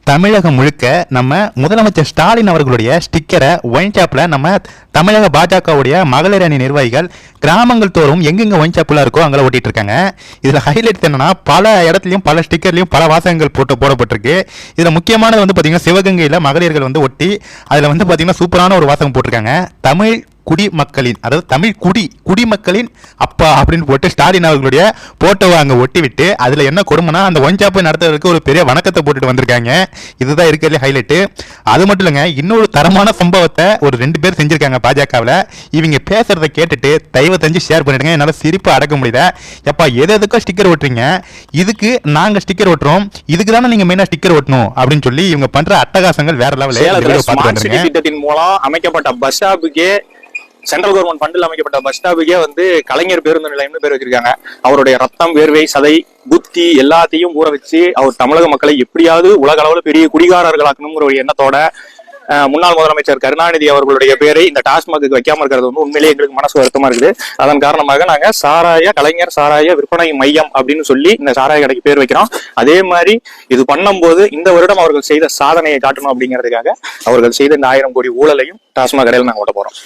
தமிழகம் முழுக்க நம்ம முதலமைச்சர் ஸ்டாலின் அவர்களுடைய ஸ்டிக்கரை ஒயின் ஷாப்ல நம்ம தமிழக பாஜகவுடைய மகளிர் அணி நிர்வாகிகள் கிராமங்கள் தோறும் எங்கெங்க ஒயின் ஷாப்லாம் இருக்கோ அங்கே ஓட்டிட்டு இருக்காங்க. இதுல ஹைலைட் என்னன்னா, பல இடத்துலையும் பல ஸ்டிக்கர்லையும் பல வாசகங்கள் போடப்பட்டிருக்கு. இதுல முக்கியமானது வந்து பாத்தீங்கன்னா, சிவகங்கையில மகளிர்கள் வந்து ஒட்டி அதுல வந்து பாத்தீங்கன்னா சூப்பரான ஒரு வாசகம் போட்டிருக்காங்க. தமிழ் குடிமக்களின், அதாவது தமிழ் குடிமக்களின் அப்பா அப்படின்னு போட்டு ஸ்டாலின் அவர்களுடைய போட்டோவை அங்கே ஒட்டி விட்டு அதில் என்ன கொடுமைனா, அந்த ஒன் ஷாப்பை நடத்துறதுக்கு ஒரு பெரிய வணக்கத்தை போட்டுட்டு வந்திருக்காங்க. இதுதான் இருக்கிறதுலே ஹைலைட்டு. அது மட்டும் இல்லைங்க, இன்னொரு தரமான சம்பவத்தை ஒரு 2 பேர் செஞ்சிருக்காங்க பாஜகவில். இவங்க பேசுறதை கேட்டுட்டு தயவு செஞ்சு ஷேர் பண்ணிடுங்க. என்னால் சிரிப்பு அடக்க முடியல. எப்பா எதுக்கோ ஸ்டிக்கர் ஓட்டுறீங்க, இதுக்கு நாங்கள் ஸ்டிக்கர் ஓட்டுறோம், இதுக்கு தானே நீங்கள் மெயினாக ஸ்டிக்கர் ஓட்டணும் அப்படின்னு சொல்லி இவங்க பண்ற அட்டகாசங்கள் வேற லெவலில். திட்டத்தின் மூலம் அமைக்கப்பட்ட பஸ் ஸ்டாப்புக்கே, சென்ட்ரல் கவர்மெண்ட் ஃபண்டில் அமைக்கப்பட்ட பஸ் ஸ்டாப்புக்கே வந்து கலைஞர் பேருந்து நிலையம்னு பேர் வச்சிருக்காங்க. அவருடைய ரத்தம், வேர்வை, சதை, புத்தி எல்லாத்தையும் ஊற வச்சு அவர் தமிழக மக்களை எப்படியாவது உலக அளவில் பெரிய குடிகாரர்களாக்கணுங்கிற ஒரு எண்ணத்தோட முன்னாள் முதலமைச்சர் கருணாநிதி அவர்களுடைய பேரை இந்த டாஸ்மாக்கு வைக்காம இருக்கிறது வந்து உண்மையிலேயே எங்களுக்கு மனசு வருத்தமா இருக்குது. அதன் காரணமாக நாங்க கலைஞர் சாராய விற்பனை மையம் அப்படின்னு சொல்லி இந்த சாராய கடைக்கு பேர் வைக்கிறோம். அதே மாதிரி இது பண்ணும்போது இந்த வருடம் அவர்கள் செய்த சாதனையை காட்டணும் அப்படிங்கிறதுக்காக அவர்கள் செய்த இந்த 1000 கோடி ஊழலையும் டாஸ்மாக் கடையில் நாங்க ஓட்ட போறோம்.